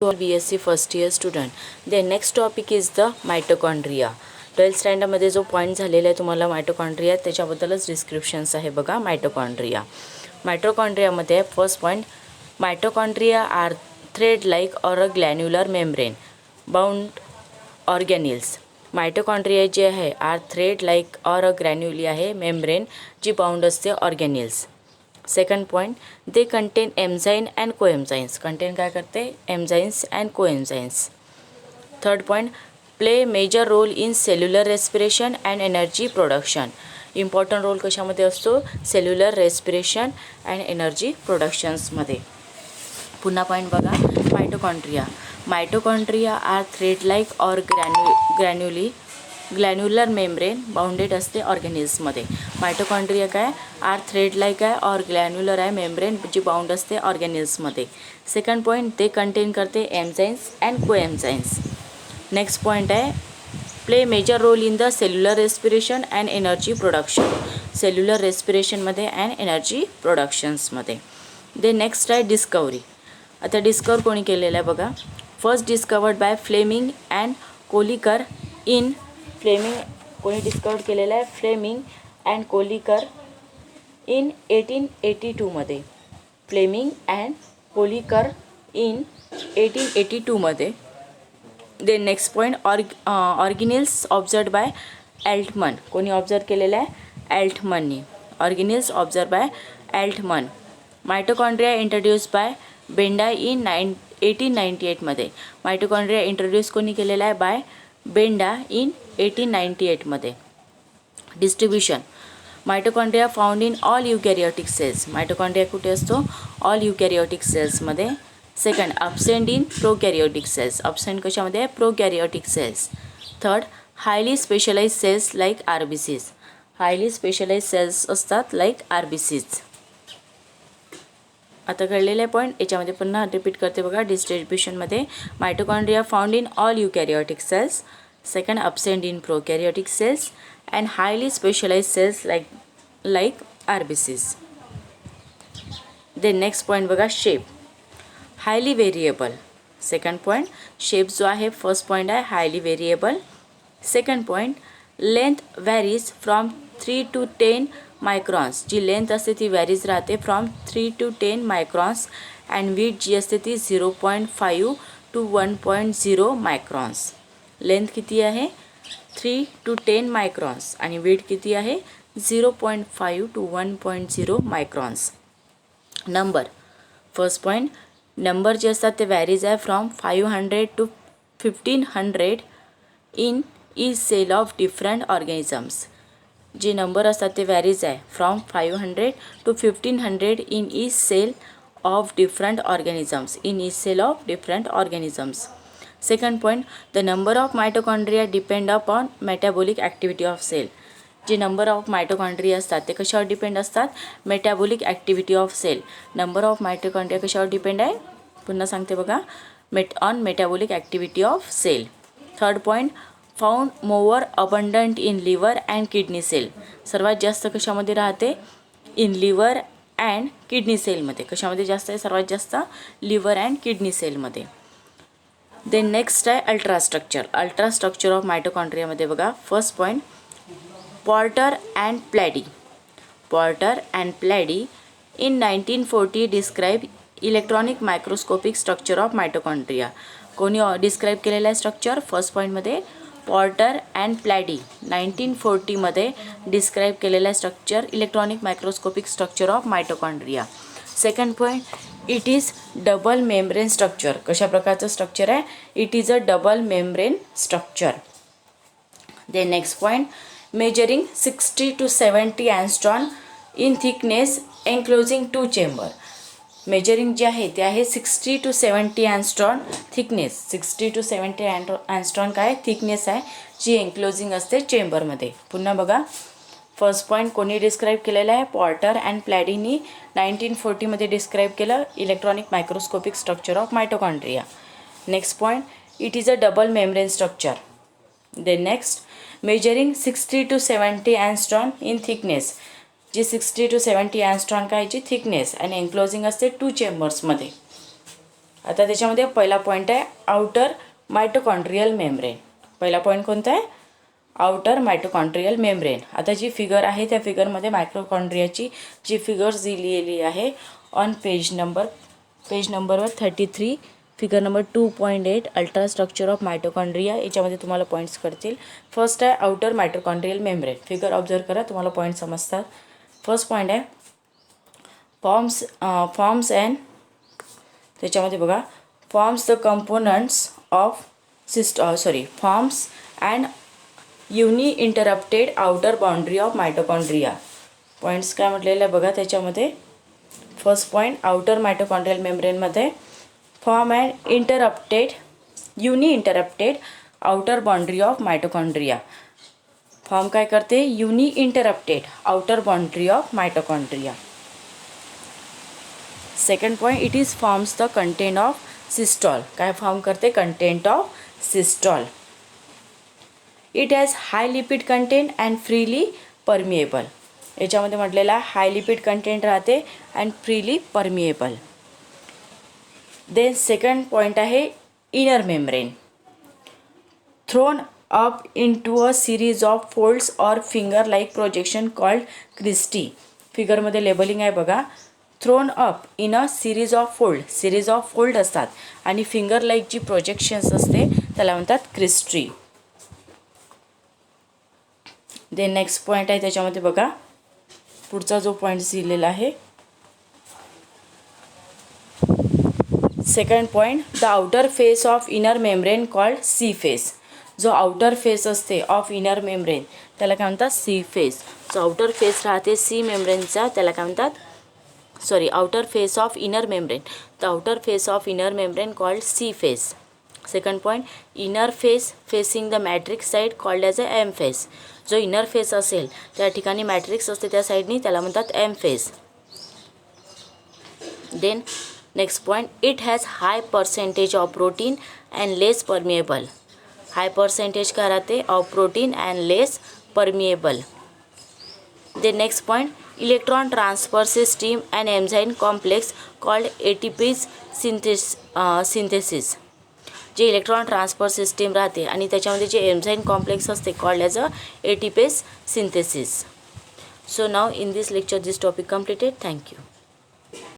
to all BSc first year student. The next topic is the mitochondria. 12th स्टँडर्डमध्ये जो point झालेला आहे तुम्हाला mitochondria त्याच्याबद्दलच डिस्क्रिप्शन्स आहे बघा. मायटोकॉन्ड्रियामध्ये first point, mitochondria are thread like or a granular membrane bound organelles. Mitochondria जे आहे are thread like or a granule आहे मेम्ब्रेन जी बाउंड असते organelles. Second point, they contain enzyme and coenzymes. Contain काय करते? Enzymes and coenzymes. Third point, play major role in cellular respiration and energy production. Important role कशामध्ये असतो? Cellular respiration and energy प्रोडक्शन्समध्ये. पुन्हा point बघा, mitochondria are thread like or granular membrane bounded असते ऑर्गॅनिल्समध्ये. Mitochondria काय आर थ्रेड लाईक आहे or granular आहे मेम्ब्रेन जी बाउंड असते ऑर्गॅनिल्समध्ये. सेकंड पॉईंट, ते कंटेन करते enzymes and coenzymes. Next point आहे, play major role in the cellular respiration and energy production. Cellular रेस्पिरेशनमध्ये अँड एनर्जी प्रोडक्शन्समध्ये. दे नेक्स्ट आहे डिस्कवरी. आता डिस्कवर कोणी केलेलं आहे बघा. First discovered by Flemming and Kolliker in कोणी डिस्कवर केलेलं आहे? फ्लेमिंग अँड कोलिकर इन 1882मध्ये. फ्लेमिंग अँड कोलिकर इन 1882मध्ये. The next point, organelles observe by Altmann. कोणी ऑब्झर्व केलेलं आहे? ॲल्टमननी. Organelles observe by Altmann. Mitochondria introduce by Benda in 1898मध्ये. मायटोकॉन्ड्रिया इंट्रोड्यूस कोणी केलेला आहे? बाय बेंडा इन 1898मध्ये. Distribution, mitochondria found in all eukaryotic cells. Mitochondria कुठे असतो? ऑल युकॅरियोटिक सेल्समध्ये. Second, absent in prokaryotic cells. Absent कशामध्ये? Prokaryotic cells. Third, highly specialise cells like RBCs. Highly specialise cells असतात like RBCs. आता कळलेलं आहे point. याच्यामध्ये पुन्हा रिपीट करते बघा. डिस्ट्रीब्युशनमध्ये mitochondria found in all eukaryotic cells. Second, absent in prokaryotic cells and highly specialized cells like RBCs. Then next point बघा, shape highly variable. Second point, shape जो आहे फर्स्ट पॉईंट आहे highly variable. Second point, length varies from 3 to 10 microns. जी length असते ती varies राहते from 3 to 10 microns. And width जी असते ती 0.5 to 1.0 मायक्रॉन्स. लेंथ किती आहे? 3 to 10 मायक्रॉन्स आणि वेट किती आहे? 0.5 to 1.0 microns. Number, first point, number जे असतात ते व्हॅरीज आहे from 500 to 1500 in each cell of different organisms. जे नंबर असतात ते व्हॅरीज आहे from 500 to 1500 in each cell of different organisms. In each cell of different organisms. Second point, the number of mitochondria depend upon metabolic activity of cell. जे number of mitochondria असतात ते कशावर depend असतात? Metabolic activity of sale. Number of mitochondria कशावर depend आहे? पुन्हा सांगते बघा, on metabolic activity of cell. Third point, found more abundant in liver and kidney cell. सर्वात जास्त कशामध्ये राहते? इन लिव्हर अँड किडनी सेलमध्ये. कशामध्ये जास्त आहे? सर्वात जास्त लिव्हर अँड किडनी सेलमध्ये. देन नेक्स्ट आहे अल्ट्रास्ट्रक्चर. अल्ट्रास्ट्रक्चर ऑफ मायटोकॉन्ड्रियामध्ये बघा. First point, Porter and Palade. Porter and Palade in 1940 describe electronic microscopic structure of mitochondria. कोणी डिस्क्राईब केलेलं आहे स्ट्रक्चर? फर्स्ट पॉईंटमध्ये पॉर्टर अँड प्लॅडी 1940मध्ये डिस्क्राईब केलेलं आहे structure, electronic microscopic structure of mitochondria. Second point, it is double membrane structure. कशा प्रकारचं structure आहे? It is a double membrane structure. They next point, measuring 60 to 70 angstrom in thickness enclosing 2 chamber. Measuring जे आहे ते आहे 60 to 70 angstrom thickness. 60 to 70 angstrom काय thickness आहे जी एन्क्लोजिंग असते चेंबरमध्ये. पुन्हा बघा, फर्स्ट पॉईंट कोणी डिस्क्राईब केलेलं आहे? पॉर्टर अँड प्लॅडीनी 1940मध्ये डिस्क्राईब केलं electronic microscopic structure of mitochondria. Next point, it is a double membrane structure. Then next, measuring 60 to 70 angstrom in thickness. जी 60 to 70 angstrom काय जी थिकनेस आणि एन्क्लोजिंग असते 2 चेंबर्समध्ये. आता त्याच्यामध्ये पहिला पॉईंट आहे आउटर मायटोकॉन्ड्रियल मेम्ब्रेन. पहिला पॉईंट कोणता आहे? Outer mitochondrial membrane. आता जी फिगर आहे त्या फिगरमध्ये मायटोकॉन्ड्रियाची जी फिगर्स दिलेली आहे ऑन पेज नंबरवर 33 figure number 2.8 ultra structure of mitochondria. याच्यामध्ये तुम्हाला पॉईंट्स कळतील. फर्स्ट आहे outer mitochondrial membrane. Figure observe करा, तुम्हाला पॉईंट समजतात. फर्स्ट पॉईंट आहे फॉर्म्स अँड त्याच्यामध्ये बघा forms the components of forms and uninterrupted outer boundary of mitochondria. Points काय म्हटलेलं आहे बघा त्याच्यामध्ये. फर्स्ट पॉईंट आउटर मायटोकॉन्ड्रियल मेम्ब्रेनमध्ये form and uninterrupted outer boundary of mitochondria. Form काय करते? Uninterrupted outer boundary of mitochondria. Second point it is forms the content of cytosol. काय form करते? Content of cytosol. It has high lipid content and freely permeable. याच्यामध्ये म्हटलेला high lipid content राहते and freely permeable. Then second point आहे inner membrane. Thrown up into a series of folds or finger like projection called cristae. फिगरमध्ये labelling आहे बघा. Thrown up in a series of fold असतात आणि finger like जी projections असते त्याला म्हणतात क्रिस्ट्री. Then next point आहे त्याच्यामध्ये बघा पुढचा जो पॉईंट दिलेला आहे second point the outer face of inner membrane called C face. जो आउटर फेस असते ऑफ इनर मेम्ब्रेन त्याला काय म्हणतात? C face. जो आउटर फेस राहते सी मेम्ब्रेनचा त्याला काय म्हणतात? outer face of inner membrane. The outer face of inner membrane called C face. Second point, inner face facing the matrix side called as a M face. जो inner face असेल त्या ठिकाणी matrix असते त्या साईडनी त्याला म्हणतात M face. Then next point, it has high percentage of protein and less permeable. High percentage काय राहते? Of protein and less permeable. The next point, electron transfer system and enzyme complex called ATPase synthesis. जे electron transfer system राहते आणि त्याच्यामध्ये जे enzyme complex असते called as a ATPase synthesis. So now in this lecture this topic completed. Thank you.